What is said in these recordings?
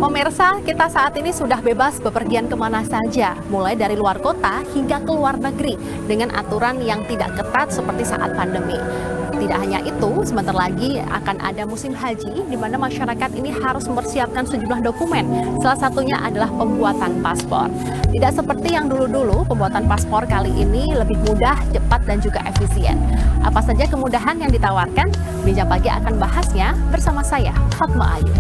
Pemirsa, kita saat ini sudah bebas bepergian kemana saja, mulai dari luar kota hingga ke luar negeri, dengan aturan yang tidak ketat seperti saat pandemi. Tidak hanya itu, sebentar lagi akan ada musim haji, di mana masyarakat ini harus mempersiapkan sejumlah dokumen. Salah satunya adalah pembuatan paspor. Tidak seperti yang dulu-dulu, pembuatan paspor kali ini lebih mudah, cepat, dan juga efisien. Apa saja kemudahan yang ditawarkan? Bincang Pagi akan bahasnya bersama saya, Fatma Ayu.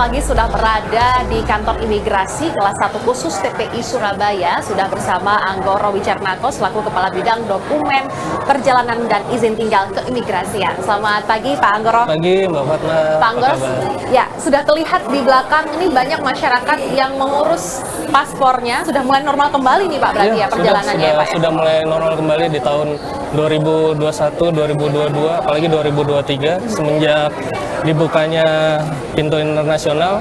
Pagi sudah berada di kantor imigrasi kelas 1 khusus TPI Surabaya, sudah bersama Anggoro Wicernako selaku Kepala Bidang Dokumen Perjalanan dan Izin Tinggal Keimigrasian. Selamat pagi Pak Anggoro. Pagi Mbak Fatma. Pak Anggoro, ya sudah terlihat di belakang ini banyak masyarakat yang mengurus paspornya, sudah mulai normal kembali nih Pak berarti ya perjalanannya sudah, Pak ya? Sudah mulai normal kembali di tahun 2021, 2022, apalagi 2023 semenjak dibukanya pintu internasional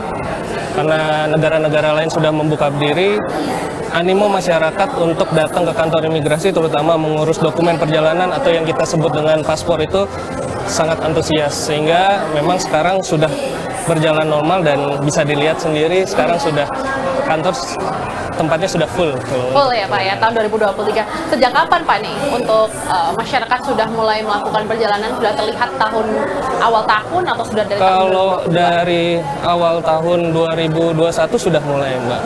karena negara-negara lain sudah membuka diri. Animo masyarakat untuk datang ke kantor imigrasi terutama mengurus dokumen perjalanan atau yang kita sebut dengan paspor itu sangat antusias, sehingga memang sekarang sudah berjalan normal dan bisa dilihat sendiri sekarang sudah kantor tempatnya sudah full. Full ya Pak ya, tahun 2023. Sejak kapan Pak nih untuk masyarakat sudah mulai melakukan perjalanan? Sudah terlihat awal tahun atau sudah dari Kalau dari awal tahun 2021 sudah mulai Mbak.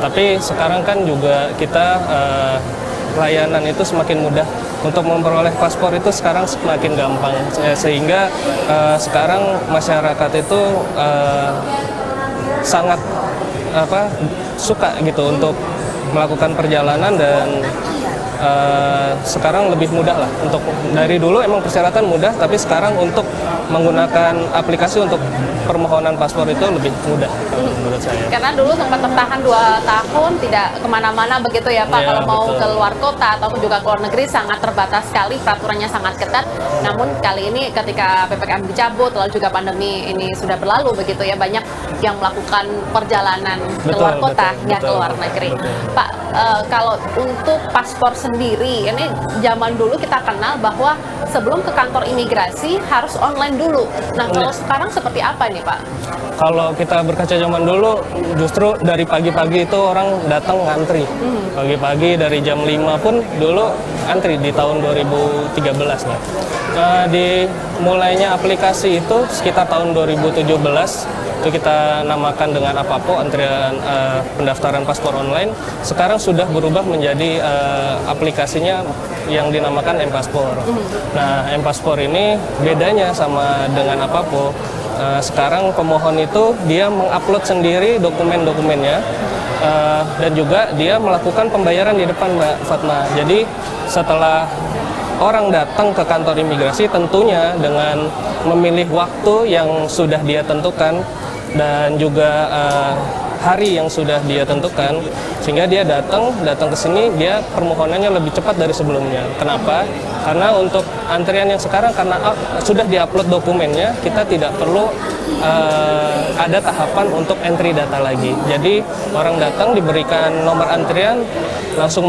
Tapi sekarang kan juga kita layanan itu semakin mudah. Untuk memperoleh paspor itu sekarang semakin gampang. Sehingga sekarang masyarakat itu sangat suka gitu untuk melakukan perjalanan dan sekarang lebih mudah lah. Untuk dari dulu emang persyaratan mudah, tapi sekarang untuk menggunakan aplikasi untuk permohonan paspor itu lebih mudah menurut saya. Karena dulu sempat tertahan 2 tahun tidak kemana-mana begitu ya Pak, kalau mau ke luar kota ataupun juga ke luar negeri sangat terbatas sekali, peraturannya sangat ketat. Namun kali ini ketika PPKM dicabut lalu juga pandemi ini sudah berlalu begitu ya, banyak yang melakukan perjalanan ke luar kota hingga ke luar negeri. Pak, kalau untuk paspor sendiri, ini zaman dulu kita kenal bahwa sebelum ke kantor imigrasi harus online dulu. Nah, kalau sekarang seperti apa nih Pak? Kalau kita berkaca zaman dulu, justru dari pagi-pagi itu orang datang ngantri. Pagi-pagi dari jam 5 pun dulu antri di tahun 2013 lah. Dimulainya aplikasi itu sekitar tahun 2017. Itu kita namakan dengan APAPO, antrian pendaftaran paspor online. Sekarang sudah berubah menjadi aplikasinya yang dinamakan M-Paspor. Nah, M-Paspor ini bedanya sama dengan APAPO. Sekarang pemohon itu dia mengupload sendiri dokumen-dokumennya dan juga dia melakukan pembayaran di depan Mbak Fatma. Jadi setelah orang datang ke kantor imigrasi tentunya dengan memilih waktu yang sudah dia tentukan dan juga hari yang sudah dia tentukan, sehingga dia datang ke sini, dia permohonannya lebih cepat dari sebelumnya. Kenapa? Karena untuk antrian yang sekarang karena sudah diupload dokumennya, kita tidak perlu ada tahapan untuk entry data lagi. Jadi orang datang diberikan nomor antrian, langsung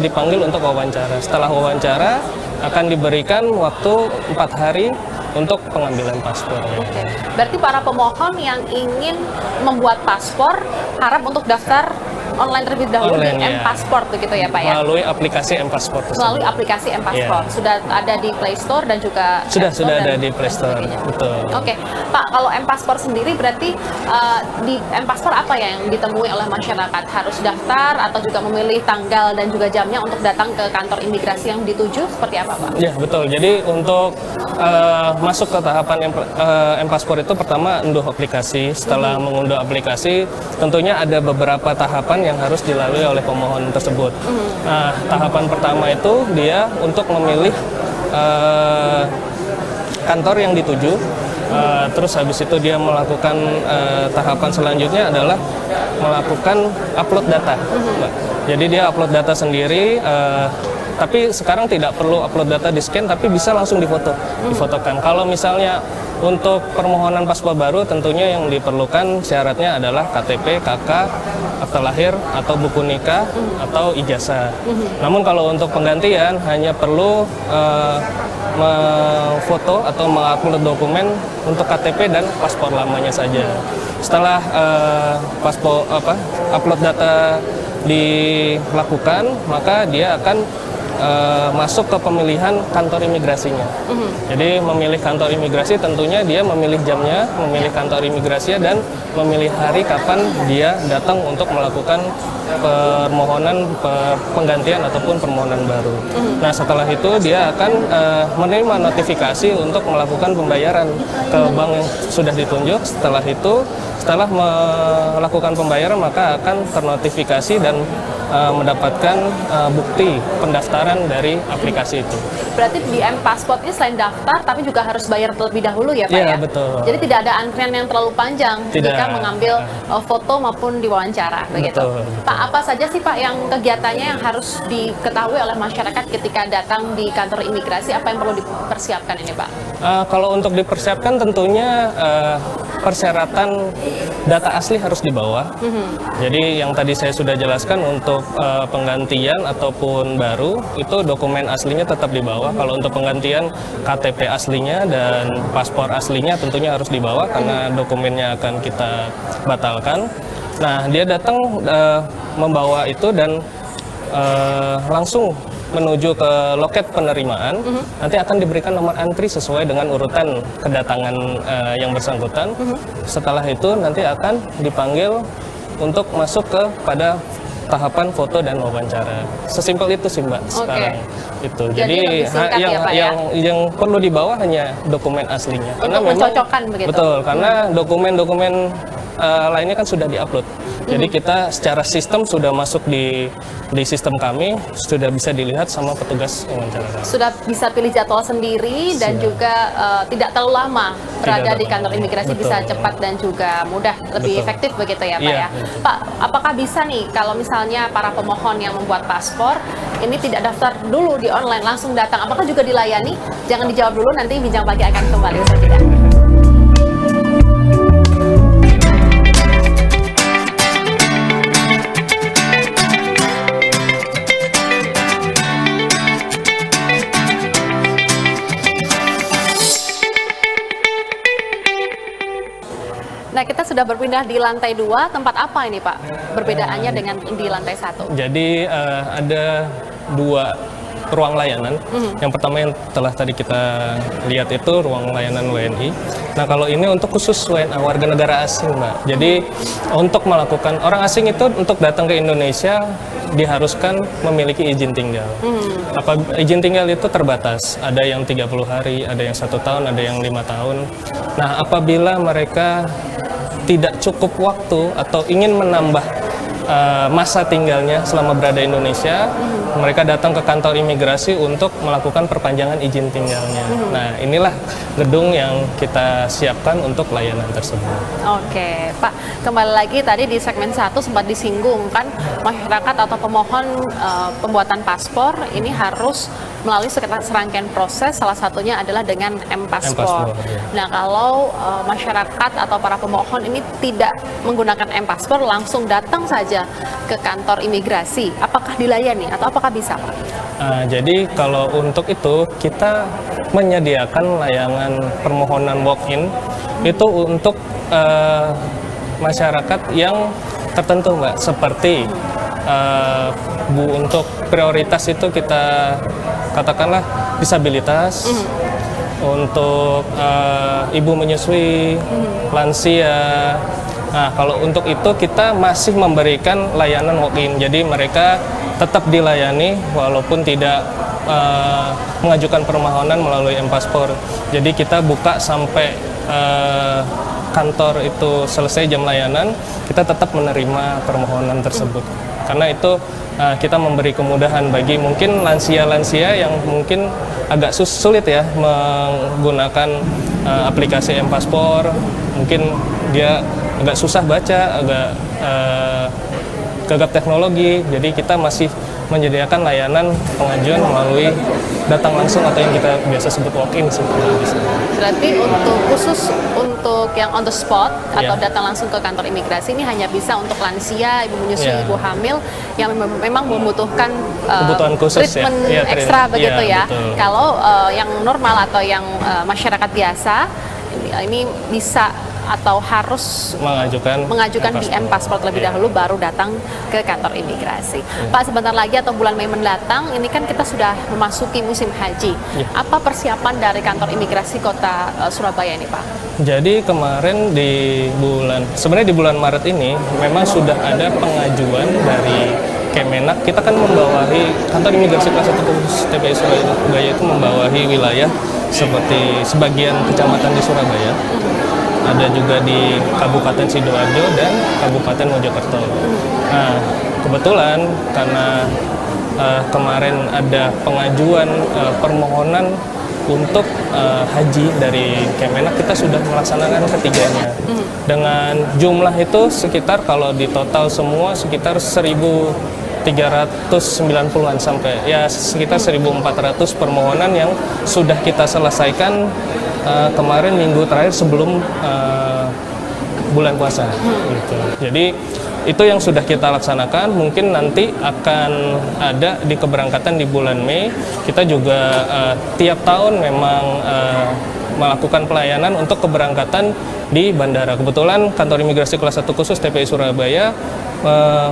dipanggil untuk wawancara. Setelah wawancara akan diberikan waktu 4 hari untuk pengambilan paspor. Oke. Berarti para pemohon yang ingin membuat paspor harap untuk daftar online terlebih dahulu di M-Paspor begitu ya Pak ya? Melalui aplikasi M-Paspor. Melalui aplikasi M-Paspor. Sudah ada di Play Store dan juga sudah ada di Play Store. Betul. Oke. Pak, kalau M-Paspor sendiri berarti di M-Paspor apa yang ditemui oleh masyarakat? Harus daftar atau juga memilih tanggal dan juga jamnya untuk datang ke kantor imigrasi yang dituju? Seperti apa Pak? Ya, betul. Jadi untuk masuk ke tahapan M-Paspor itu pertama unduh aplikasi. Setelah mengunduh aplikasi, tentunya ada beberapa tahapan yang harus dilalui oleh pemohon tersebut. Nah, tahapan pertama itu dia untuk memilih kantor yang dituju. Terus habis itu dia melakukan tahapan selanjutnya adalah melakukan upload data. Jadi dia upload data sendiri, tapi sekarang tidak perlu upload data di scan, tapi bisa langsung difotokan. Kalau misalnya untuk permohonan paspor baru, tentunya yang diperlukan syaratnya adalah KTP, KK, akta lahir, atau buku nikah, atau ijazah. Namun kalau untuk penggantian hanya perlu memfoto atau mengupload dokumen untuk KTP dan paspor lamanya saja. Setelah upload data dilakukan, maka dia akan masuk ke pemilihan kantor imigrasinya. Jadi memilih kantor imigrasi tentunya dia memilih jamnya, memilih kantor imigrasinya, dan memilih hari kapan dia datang untuk melakukan permohonan penggantian ataupun permohonan baru. Nah, setelah itu dia akan menerima notifikasi untuk melakukan pembayaran ke bank yang sudah ditunjuk. Setelah itu, setelah melakukan pembayaran, maka akan ternotifikasi dan mendapatkan bukti pendaftaran dari aplikasi itu. Berarti di M-Passport ini selain daftar, tapi juga harus bayar terlebih dahulu ya Pak ya? Iya, betul. Jadi tidak ada antrian yang terlalu panjang jika mengambil foto maupun diwawancara, begitu. Betul. Pak, apa saja sih Pak yang kegiatannya yang harus diketahui oleh masyarakat ketika datang di kantor imigrasi? Apa yang perlu dipersiapkan ini Pak? Kalau untuk dipersiapkan tentunya persyaratan data asli harus dibawa. Jadi yang tadi saya sudah jelaskan untuk penggantian ataupun baru itu dokumen aslinya tetap dibawa. Kalau untuk penggantian KTP aslinya dan paspor aslinya tentunya harus dibawa karena dokumennya akan kita batalkan. Nah, dia datang membawa itu dan langsung menuju ke loket penerimaan, nanti akan diberikan nomor antri sesuai dengan urutan kedatangan yang bersangkutan. Setelah itu nanti akan dipanggil untuk masuk pada tahapan foto dan wawancara. Sesimpel itu sih Mbak sekarang. Itu. Jadi yang perlu dibawa hanya dokumen aslinya. Untuk mencocokkan begitu. Betul, karena dokumen-dokumen lainnya kan sudah diupload. Jadi kita secara sistem sudah masuk di sistem kami, sudah bisa dilihat sama petugas wawancara. Sudah bisa pilih jadwal sendiri dan juga tidak terlalu lama berada di kantor imigrasi. Betul. Bisa cepat dan juga mudah, lebih efektif begitu ya Pak ya. Pak, apakah bisa nih kalau misalnya para pemohon yang membuat paspor ini tidak daftar dulu di online, langsung datang, apakah juga dilayani? Jangan dijawab dulu, nanti Bincang Pagi akan kembali usai jeda. Nah, kita sudah berpindah di lantai 2. Tempat apa ini, Pak? Perbedaannya dengan di lantai 1? Jadi ada 2 ruang layanan. Yang pertama yang telah tadi kita lihat itu ruang layanan WNI. Nah, kalau ini untuk khusus WNA, warga negara asing, Mbak. Jadi untuk melakukan, orang asing itu untuk datang ke Indonesia diharuskan memiliki izin tinggal. Izin tinggal itu terbatas. Ada yang 30 hari, ada yang 1 tahun, ada yang 5 tahun. Nah, apabila mereka tidak cukup waktu atau ingin menambah masa tinggalnya selama berada di Indonesia, mereka datang ke kantor imigrasi untuk melakukan perpanjangan izin tinggalnya. Nah, inilah gedung yang kita siapkan untuk layanan tersebut. Oke, Pak, kembali lagi tadi di segmen 1 sempat disinggung kan, masyarakat atau pemohon pembuatan paspor ini harus melalui serangkaian proses, salah satunya adalah dengan M-Passport. Nah, kalau masyarakat atau para pemohon ini tidak menggunakan M-Passport, langsung datang saja ke kantor imigrasi, apakah dilayani atau apakah bisa, Pak? Jadi kalau untuk itu kita menyediakan layanan permohonan walk-in itu untuk masyarakat yang tertentu, Mbak, seperti untuk prioritas itu kita katakanlah disabilitas, untuk ibu menyusui, lansia. Nah, kalau untuk itu kita masih memberikan layanan walk-in, jadi mereka tetap dilayani walaupun tidak mengajukan permohonan melalui M-Passport. Jadi kita buka sampai kantor itu selesai jam layanan, kita tetap menerima permohonan tersebut. karena itu kita memberi kemudahan bagi mungkin lansia-lansia yang mungkin agak sulit ya menggunakan aplikasi M-Paspor, mungkin dia agak susah baca, agak gagap teknologi, jadi kita masih menyediakan layanan pengajuan melalui datang langsung atau yang kita biasa sebut walk-in sih. Berarti untuk khusus untuk yang on the spot atau Iya. datang langsung ke kantor imigrasi ini hanya bisa untuk lansia, ibu menyusui, Iya. ibu hamil yang memang membutuhkan Kebutuhan khusus ya. treatment Iya, ekstra begitu iya, ya. betul. Kalau yang normal atau yang masyarakat biasa ini bisa atau harus mengajukan di M-Paspor terlebih dahulu baru datang ke kantor imigrasi. Pak, sebentar lagi atau bulan Mei mendatang ini kan kita sudah memasuki musim haji. Apa persiapan dari kantor imigrasi Kota Surabaya ini, Pak? Jadi kemarin sebenarnya di bulan Maret ini memang sudah ada pengajuan dari Kemenak. Kita kan membawahi kantor imigrasi kelas 1 TPI Surabaya itu membawahi wilayah seperti sebagian kecamatan di Surabaya. Ada juga di Kabupaten Sidoarjo dan Kabupaten Mojokerto. Nah, kebetulan karena kemarin ada pengajuan permohonan untuk haji dari Kemenak, kita sudah melaksanakan ketiganya. Dengan jumlah itu sekitar kalau di total semua sekitar 1.390-an sampai ya sekitar 1.400 permohonan yang sudah kita selesaikan kemarin minggu terakhir sebelum bulan puasa. Gitu. Jadi itu yang sudah kita laksanakan. Mungkin nanti akan ada di keberangkatan di bulan Mei. Kita juga tiap tahun memang melakukan pelayanan untuk keberangkatan di bandara. Kebetulan kantor imigrasi kelas 1 khusus TPI Surabaya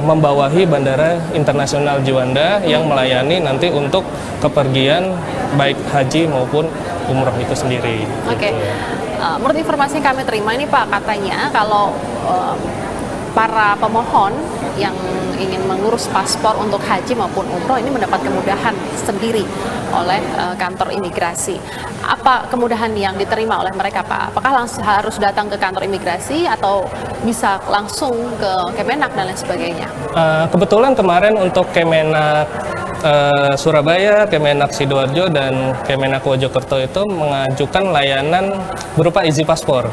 membawahi Bandara Internasional Juanda yang melayani nanti untuk kepergian baik haji maupun umroh itu sendiri. Oke. Gitu. Menurut informasi yang kami terima ini Pak, katanya kalau para pemohon yang ingin mengurus paspor untuk haji maupun umroh ini mendapat kemudahan sendiri oleh kantor imigrasi. Apa kemudahan yang diterima oleh mereka, Pak? Apakah langsung harus datang ke kantor imigrasi atau bisa langsung ke Kemenak dan lain sebagainya? Kebetulan kemarin untuk Kemenak Surabaya, Kemenak Sidoarjo, dan Kemenak Mojokerto itu mengajukan layanan berupa izin paspor.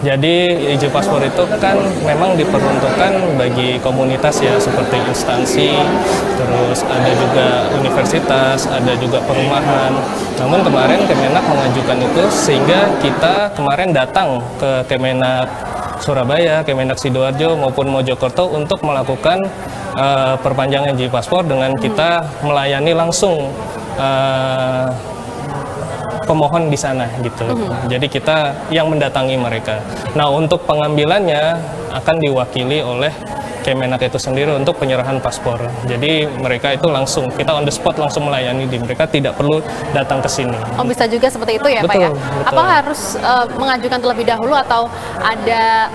Jadi izin paspor itu kan memang diperuntukkan bagi komunitas ya, seperti instansi, terus ada juga universitas, ada juga perumahan. Namun kemarin Kemenak mengajukan itu sehingga kita kemarin datang ke Kemenak Surabaya, Kemenak Sidoarjo maupun Mojokerto untuk melakukan perpanjangan izin paspor dengan kita melayani langsung pemohon di sana gitu. Jadi kita yang mendatangi mereka. Nah, untuk pengambilannya akan diwakili oleh Kemenak itu sendiri untuk penyerahan paspor. Jadi mereka itu langsung, kita on the spot langsung melayani di mereka, tidak perlu datang ke sini. Oh, bisa juga seperti itu ya, Pak ya? Betul. Apa harus mengajukan terlebih dahulu atau ada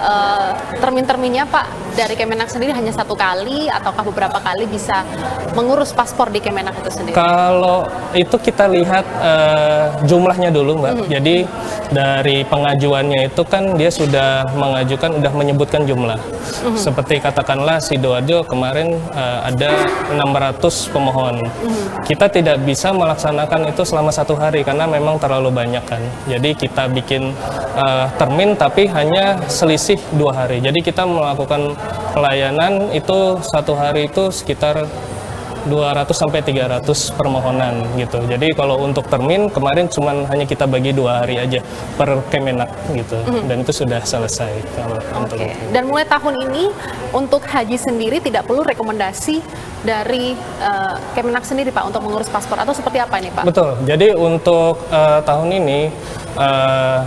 termin-terminnya, Pak? Dari Kemenak sendiri hanya satu kali ataukah beberapa kali bisa mengurus paspor di Kemenak itu sendiri? Kalau itu kita lihat jumlahnya dulu, Mbak. Jadi dari pengajuannya itu kan dia sudah mengajukan, sudah menyebutkan jumlah. Seperti katakanlah Sidoarjo kemarin ada 600 pemohon. Kita tidak bisa melaksanakan itu selama satu hari karena memang terlalu banyak kan. Jadi kita bikin termin tapi hanya selisih 2 hari. Jadi kita melakukan pelayanan itu satu hari itu sekitar 200 sampai 300 permohonan gitu. Jadi kalau untuk termin kemarin hanya kita bagi 2 hari aja per Kemenak gitu. Dan itu sudah selesai kalau untuk itu. Dan mulai tahun ini untuk haji sendiri tidak perlu rekomendasi dari Kemenak sendiri, Pak, untuk mengurus paspor atau seperti apa ini, Pak? Betul. Jadi untuk tahun ini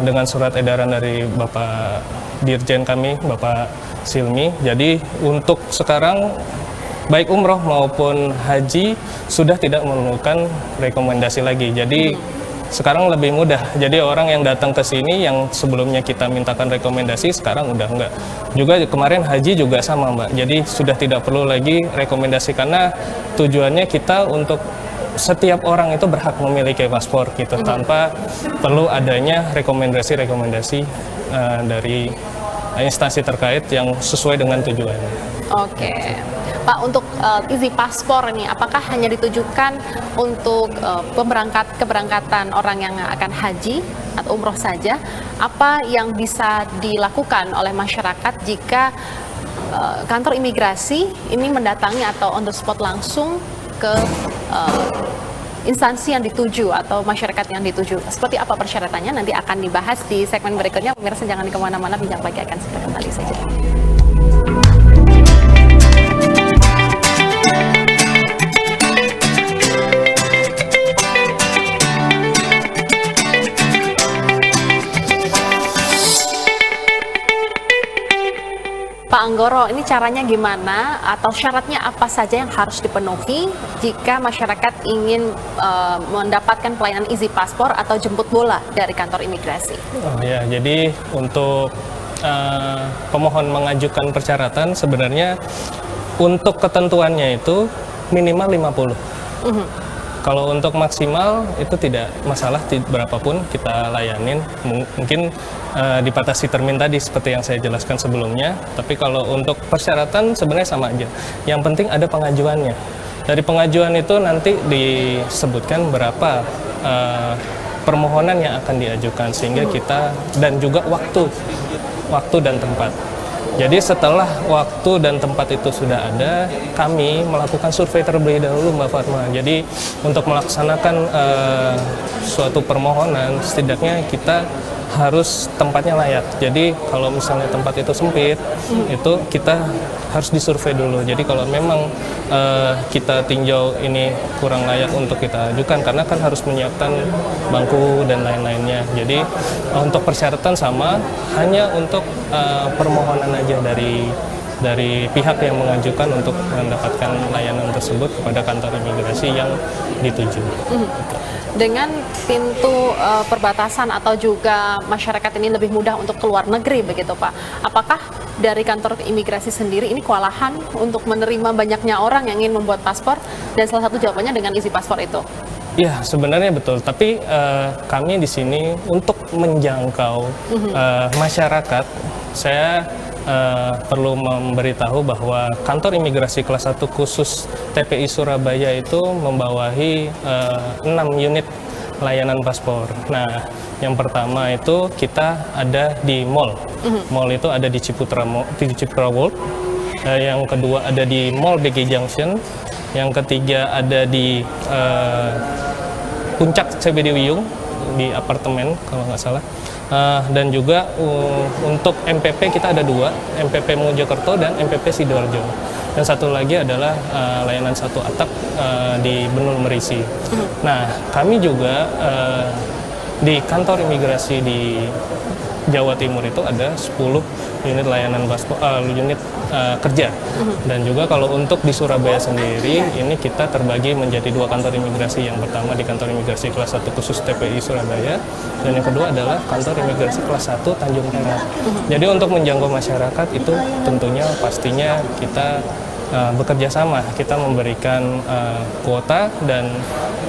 dengan surat edaran dari Bapak Dirjen kami, Bapak Silmi. Jadi untuk sekarang baik umroh maupun haji sudah tidak memerlukan rekomendasi lagi. Jadi sekarang lebih mudah. Jadi orang yang datang ke sini yang sebelumnya kita mintakan rekomendasi sekarang udah enggak. Juga kemarin haji juga sama, Mbak. Jadi sudah tidak perlu lagi rekomendasi karena tujuannya kita untuk setiap orang itu berhak memiliki paspor gitu tanpa perlu adanya rekomendasi-rekomendasi dari instansi terkait yang sesuai dengan tujuannya. Oke. Pak, untuk izin paspor ini, apakah hanya ditujukan untuk keberangkatan orang yang akan haji atau umroh saja? Apa yang bisa dilakukan oleh masyarakat jika kantor imigrasi ini mendatangi atau on the spot langsung ke instansi yang dituju atau masyarakat yang dituju? Seperti apa persyaratannya? Nanti akan dibahas di segmen berikutnya. Pemirsa jangan kemana-mana, Bincang Pagi akan segera kembali saja. Pak Anggoro, ini caranya gimana atau syaratnya apa saja yang harus dipenuhi jika masyarakat ingin mendapatkan pelayanan izin paspor atau jemput bola dari kantor imigrasi? Oh ya, jadi untuk pemohon mengajukan persyaratan sebenarnya untuk ketentuannya itu minimal 50. Kalau untuk maksimal itu tidak masalah, berapapun kita layanin. Mungkin dipatasi termin tadi seperti yang saya jelaskan sebelumnya. Tapi kalau untuk persyaratan sebenarnya sama aja. Yang penting ada pengajuannya. Dari pengajuan itu nanti disebutkan berapa permohonan yang akan diajukan sehingga kita, dan juga waktu dan tempat. Jadi setelah waktu dan tempat itu sudah ada, kami melakukan survei terlebih dahulu, Mbak Fatma. Jadi untuk melaksanakan suatu permohonan, setidaknya kita harus tempatnya layak. Jadi kalau misalnya tempat itu sempit, itu kita harus disurvei dulu. Jadi kalau memang kita tinjau ini kurang layak untuk kita ajukan, karena kan harus menyiapkan bangku dan lain-lainnya. Jadi untuk persyaratan sama, hanya untuk permohonan aja dari pihak yang mengajukan untuk mendapatkan layanan tersebut kepada kantor imigrasi yang dituju. Dengan pintu perbatasan atau juga masyarakat ini lebih mudah untuk keluar negeri begitu Pak, apakah dari kantor imigrasi sendiri ini kewalahan untuk menerima banyaknya orang yang ingin membuat paspor, dan salah satu jawabannya dengan isi paspor itu? Ya, sebenarnya betul. Tapi kami di sini untuk menjangkau masyarakat, saya perlu memberitahu bahwa kantor imigrasi kelas 1 khusus TPI Surabaya itu membawahi 6 unit layanan paspor. Nah, yang pertama itu kita ada di mall. Mall itu ada di Ciputra World. Yang kedua ada di Mall BG Junction. Yang ketiga ada di Puncak CBD Wiyung di apartemen kalau nggak salah. Dan juga untuk MPP kita ada 2, MPP Mojokerto dan MPP Sidoarjo. Dan satu lagi adalah layanan satu atap di Benul Merisi. Nah, kami juga di kantor imigrasi di Jawa Timur itu ada 10 unit layanan paspor, unit kerja. Dan juga kalau untuk di Surabaya sendiri, ini kita terbagi menjadi 2 kantor imigrasi. Yang pertama di kantor imigrasi kelas 1 khusus TPI Surabaya, dan yang kedua adalah kantor imigrasi kelas 1 Tanjung Perak. Jadi untuk menjangkau masyarakat itu tentunya pastinya kita bekerja sama, kita memberikan kuota, dan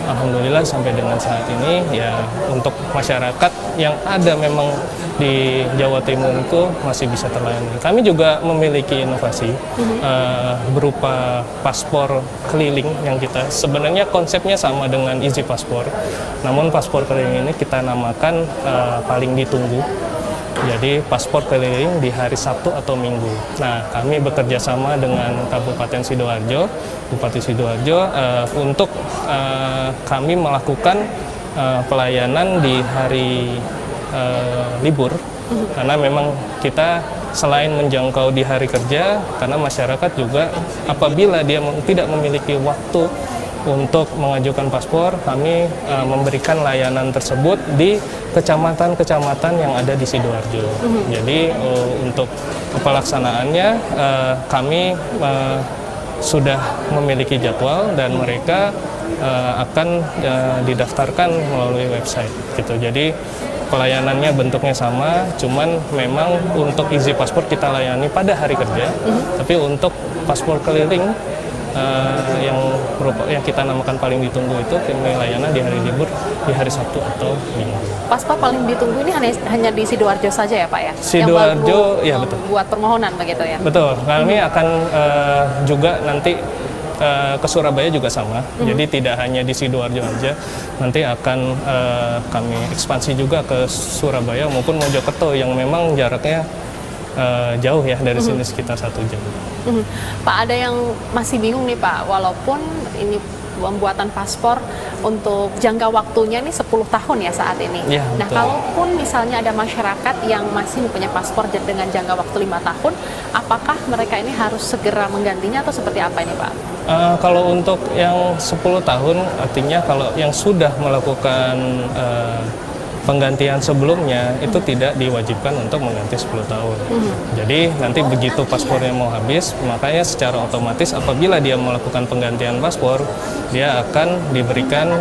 alhamdulillah sampai dengan saat ini ya untuk masyarakat yang ada memang di Jawa Timur itu masih bisa terlayani. Kami juga memiliki inovasi berupa paspor keliling yang kita sebenarnya konsepnya sama dengan Easy Paspor, namun paspor keliling ini kita namakan paling ditunggu. Jadi paspor keliling di hari Sabtu atau Minggu. Nah, kami bekerja sama dengan Kabupaten Sidoarjo, Bupati Sidoarjo untuk kami melakukan pelayanan di hari libur, karena memang kita selain menjangkau di hari kerja, karena masyarakat juga apabila dia tidak memiliki waktu untuk mengajukan paspor, kami memberikan layanan tersebut di kecamatan-kecamatan yang ada di Sidoarjo. Jadi untuk pelaksanaannya kami sudah memiliki jadwal, dan mereka akan didaftarkan melalui website gitu. Jadi pelayanannya bentuknya sama, cuman memang untuk izin paspor kita layani pada hari kerja, tapi untuk paspor keliling yang kita namakan paling ditunggu itu kami layanan di hari libur, di hari Sabtu atau Minggu. Paspor paling ditunggu ini hanya di Sidoarjo saja ya Pak ya? Sidoarjo, ya betul. Buat permohonan begitu ya? Betul, kami akan juga nanti ke Surabaya juga sama, jadi tidak hanya di Sidoarjo aja, nanti akan kami ekspansi juga ke Surabaya maupun Mojokerto yang memang jaraknya jauh ya dari sini sekitar 1 jam. Pak, ada yang masih bingung nih Pak, walaupun ini pembuatan paspor untuk jangka waktunya ini 10 tahun ya saat ini. Ya, nah, betul. kalaupun misalnya ada masyarakat yang masih mempunyai paspor dengan jangka waktu 5 tahun, apakah mereka ini harus segera menggantinya atau seperti apa ini Pak? Kalau untuk yang 10 tahun, artinya kalau yang sudah melakukan penggantian sebelumnya itu tidak diwajibkan untuk mengganti 10 tahun. Jadi nanti begitu paspornya mau habis, makanya secara otomatis apabila dia melakukan penggantian paspor, dia akan diberikan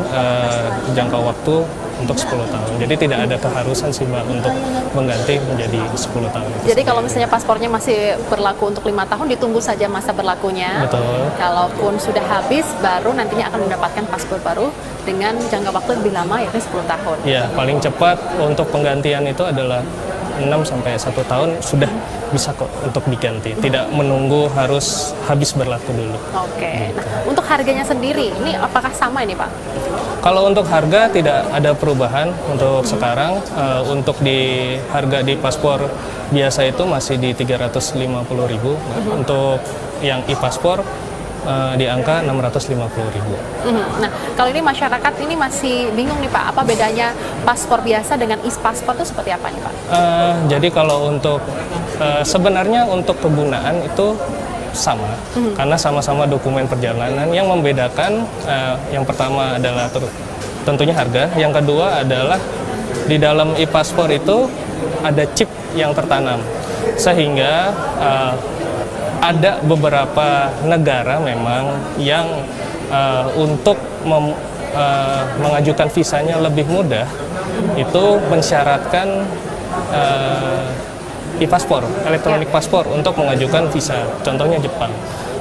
jangka waktu untuk 10 tahun. Jadi tidak ada keharusan sih Mbak untuk mengganti menjadi 10 tahun. Jadi kalau misalnya paspornya masih berlaku untuk 5 tahun, ditunggu saja masa berlakunya. Betul. Kalaupun sudah habis, baru nantinya akan mendapatkan paspor baru dengan jangka waktu lebih lama, yakni 10 tahun. Ya, paling cepat untuk penggantian itu adalah 6 sampai 1 tahun sudah bisa kok untuk diganti. Tidak menunggu harus habis berlaku dulu. Oke. Nah, untuk harganya sendiri, ini apakah sama ini Pak? Kalau untuk harga tidak ada perubahan untuk sekarang. Untuk di harga di paspor biasa itu masih di 350.000. Untuk yang e-paspor di angka 650.000. Nah, kalau ini masyarakat ini masih bingung nih Pak, apa bedanya paspor biasa dengan e-paspor itu seperti apa nih Pak? Jadi kalau untuk sebenarnya untuk kegunaan itu sama, karena sama-sama dokumen perjalanan. Yang membedakan yang pertama adalah tentunya harga, yang kedua adalah di dalam e-paspor itu ada chip yang tertanam, sehingga ada beberapa negara memang yang untuk mengajukan visanya lebih mudah, itu mensyaratkan e-paspor, elektronik paspor untuk mengajukan visa. Contohnya Jepang.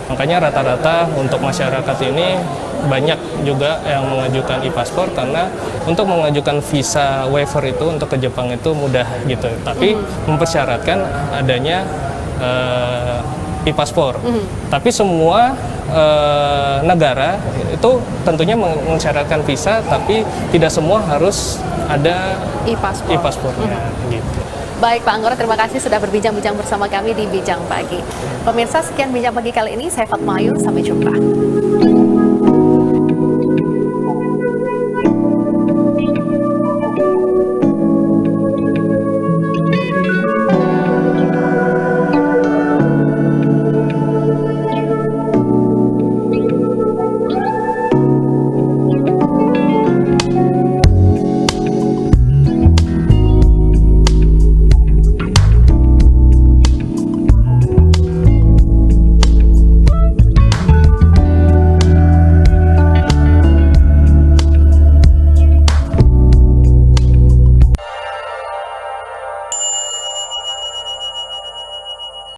Makanya rata-rata untuk masyarakat ini banyak juga yang mengajukan e-paspor karena untuk mengajukan visa waiver itu untuk ke Jepang itu mudah gitu. Tapi mempersyaratkan adanya e-paspor. Tapi semua negara itu tentunya mensyaratkan visa, tapi tidak semua harus ada e-paspornya. Gitu. Baik Pak Anggoro, terima kasih sudah berbincang-bincang bersama kami di Bincang Pagi. Pemirsa, sekian Bincang Pagi kali ini. Saya Fatma Ayu, sampai jumpa.